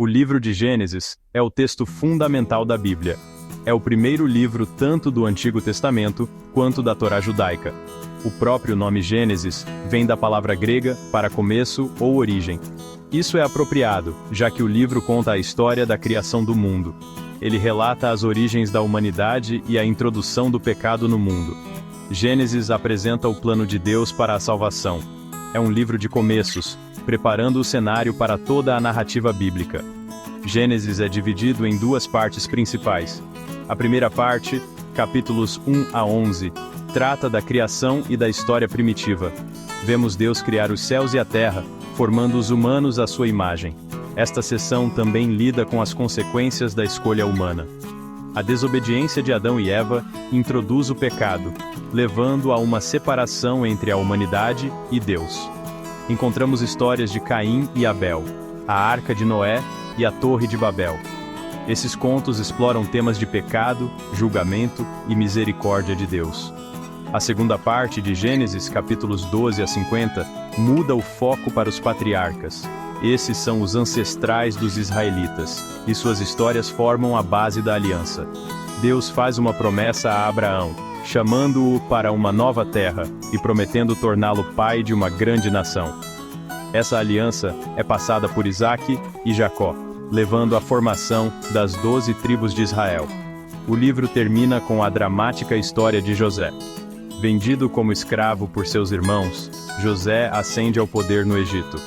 O livro de Gênesis é o texto fundamental da Bíblia. É o primeiro livro tanto do Antigo Testamento quanto da Torá judaica. O próprio nome Gênesis vem da palavra grega para começo ou origem. Isso é apropriado, já que o livro conta a história da criação do mundo. Ele relata as origens da humanidade e a introdução do pecado no mundo. Gênesis apresenta o plano de Deus para a salvação. É um livro de começos, preparando o cenário para toda a narrativa bíblica. Gênesis é dividido em duas partes principais. A primeira parte, capítulos 1 a 11, trata da criação e da história primitiva. Vemos Deus criar os céus e a terra, formando os humanos à sua imagem. Esta seção também lida com as consequências da escolha humana. A desobediência de Adão e Eva introduz o pecado, levando a uma separação entre a humanidade e Deus. Encontramos histórias de Caim e Abel, a Arca de Noé e a Torre de Babel. Esses contos exploram temas de pecado, julgamento e misericórdia de Deus. A segunda parte de Gênesis, capítulos 12 a 50, muda o foco para os patriarcas. Esses são os ancestrais dos israelitas, e suas histórias formam a base da aliança. Deus faz uma promessa a Abraão, chamando-o para uma nova terra e prometendo torná-lo pai de uma grande nação. Essa aliança é passada por Isaque e Jacó, levando à formação das 12 tribos de Israel. O livro termina com a dramática história de José. Vendido como escravo por seus irmãos, José ascende ao poder no Egito.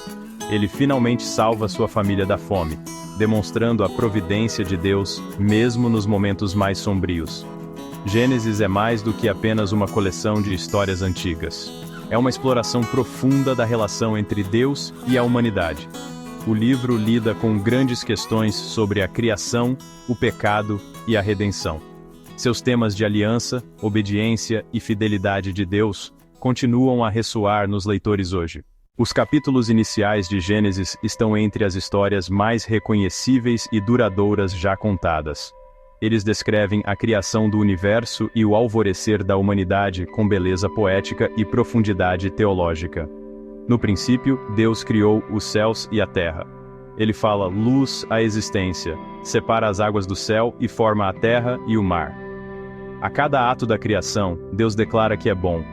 Ele finalmente salva sua família da fome, demonstrando a providência de Deus, mesmo nos momentos mais sombrios. Gênesis é mais do que apenas uma coleção de histórias antigas. É uma exploração profunda da relação entre Deus e a humanidade. O livro lida com grandes questões sobre a criação, o pecado e a redenção. Seus temas de aliança, obediência e fidelidade de Deus continuam a ressoar nos leitores hoje. Os capítulos iniciais de Gênesis estão entre as histórias mais reconhecíveis e duradouras já contadas. Eles descrevem a criação do universo e o alvorecer da humanidade com beleza poética e profundidade teológica. No princípio, Deus criou os céus e a terra. Ele fala luz à existência, separa as águas do céu e forma a terra e o mar. A cada ato da criação, Deus declara que é bom.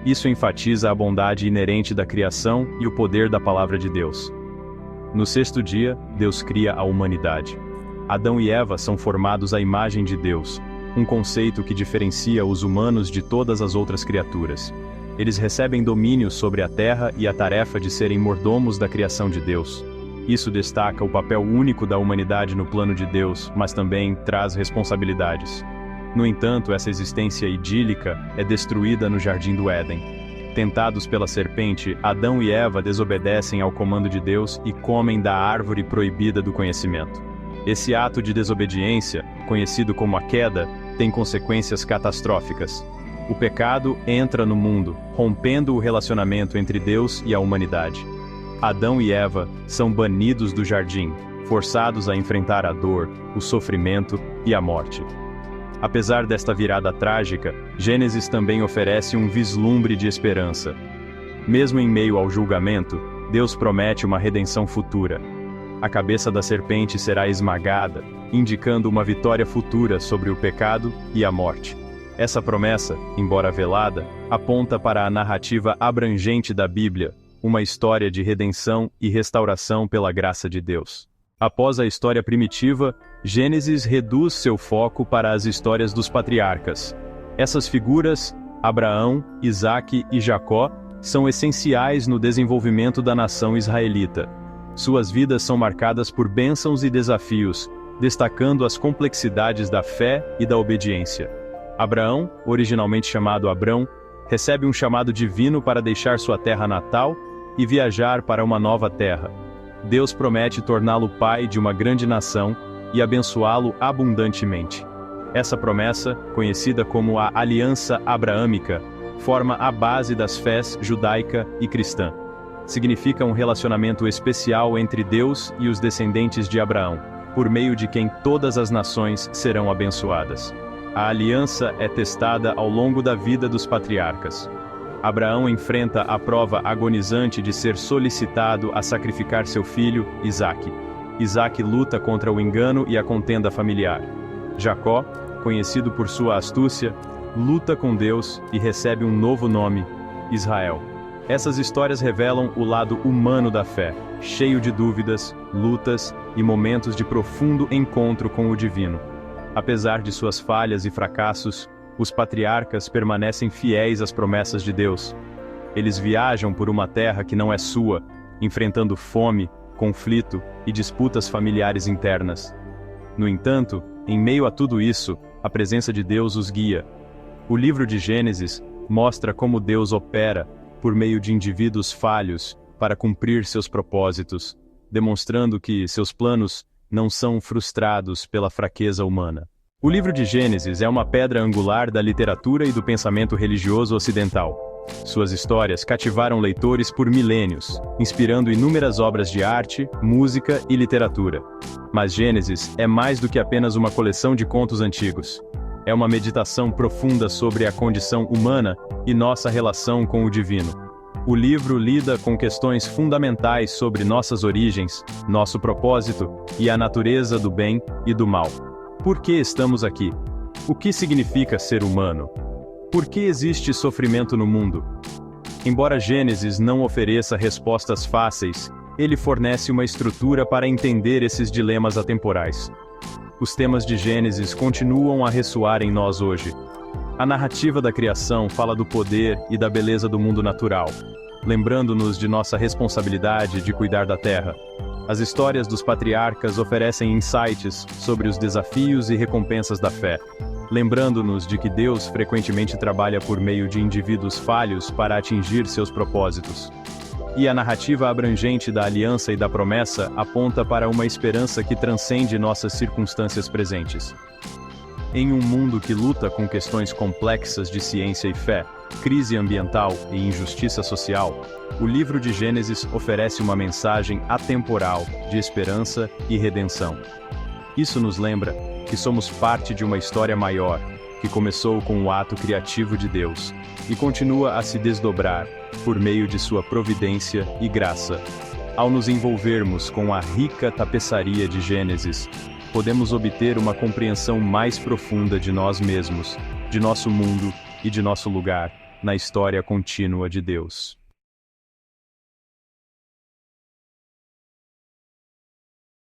Isso enfatiza a bondade inerente da criação e o poder da palavra de Deus. No sexto dia, Deus cria a humanidade. Adão e Eva são formados à imagem de Deus, um conceito que diferencia os humanos de todas as outras criaturas. Eles recebem domínio sobre a terra e a tarefa de serem mordomos da criação de Deus. Isso destaca o papel único da humanidade no plano de Deus, mas também traz responsabilidades. No entanto, essa existência idílica é destruída no Jardim do Éden. Tentados pela serpente, Adão e Eva desobedecem ao comando de Deus e comem da árvore proibida do conhecimento. Esse ato de desobediência, conhecido como a queda, tem consequências catastróficas. O pecado entra no mundo, rompendo o relacionamento entre Deus e a humanidade. Adão e Eva são banidos do jardim, forçados a enfrentar a dor, o sofrimento e a morte. Apesar desta virada trágica, Gênesis também oferece um vislumbre de esperança. Mesmo em meio ao julgamento, Deus promete uma redenção futura. A cabeça da serpente será esmagada, indicando uma vitória futura sobre o pecado e a morte. Essa promessa, embora velada, aponta para a narrativa abrangente da Bíblia, uma história de redenção e restauração pela graça de Deus. Após a história primitiva, Gênesis reduz seu foco para as histórias dos patriarcas. Essas figuras, Abraão, Isaque e Jacó, são essenciais no desenvolvimento da nação israelita. Suas vidas são marcadas por bênçãos e desafios, destacando as complexidades da fé e da obediência. Abraão, originalmente chamado Abrão, recebe um chamado divino para deixar sua terra natal e viajar para uma nova terra. Deus promete torná-lo pai de uma grande nação e abençoá-lo abundantemente. Essa promessa, conhecida como a Aliança Abraâmica, forma a base das fés judaica e cristã. Significa um relacionamento especial entre Deus e os descendentes de Abraão, por meio de quem todas as nações serão abençoadas. A aliança é testada ao longo da vida dos patriarcas. Abraão enfrenta a prova agonizante de ser solicitado a sacrificar seu filho, Isaque. Isaac luta contra o engano e a contenda familiar. Jacó, conhecido por sua astúcia, luta com Deus e recebe um novo nome, Israel. Essas histórias revelam o lado humano da fé, cheio de dúvidas, lutas e momentos de profundo encontro com o divino. Apesar de suas falhas e fracassos, os patriarcas permanecem fiéis às promessas de Deus. Eles viajam por uma terra que não é sua, enfrentando fome, conflito e disputas familiares internas. No entanto, em meio a tudo isso, a presença de Deus os guia. O livro de Gênesis mostra como Deus opera por meio de indivíduos falhos para cumprir seus propósitos, demonstrando que seus planos não são frustrados pela fraqueza humana. O livro de Gênesis é uma pedra angular da literatura e do pensamento religioso ocidental. Suas histórias cativaram leitores por milênios, inspirando inúmeras obras de arte, música e literatura. Mas Gênesis é mais do que apenas uma coleção de contos antigos. É uma meditação profunda sobre a condição humana e nossa relação com o divino. O livro lida com questões fundamentais sobre nossas origens, nosso propósito e a natureza do bem e do mal. Por que estamos aqui? O que significa ser humano? Por que existe sofrimento no mundo? Embora Gênesis não ofereça respostas fáceis, ele fornece uma estrutura para entender esses dilemas atemporais. Os temas de Gênesis continuam a ressoar em nós hoje. A narrativa da criação fala do poder e da beleza do mundo natural, lembrando-nos de nossa responsabilidade de cuidar da terra. As histórias dos patriarcas oferecem insights sobre os desafios e recompensas da fé, lembrando-nos de que Deus frequentemente trabalha por meio de indivíduos falhos para atingir seus propósitos. E a narrativa abrangente da aliança e da promessa aponta para uma esperança que transcende nossas circunstâncias presentes. Em um mundo que luta com questões complexas de ciência e fé, crise ambiental e injustiça social, o livro de Gênesis oferece uma mensagem atemporal de esperança e redenção. Isso nos lembra que somos parte de uma história maior, que começou com o ato criativo de Deus e continua a se desdobrar por meio de sua providência e graça. Ao nos envolvermos com a rica tapeçaria de Gênesis, podemos obter uma compreensão mais profunda de nós mesmos, de nosso mundo e de nosso lugar na história contínua de Deus.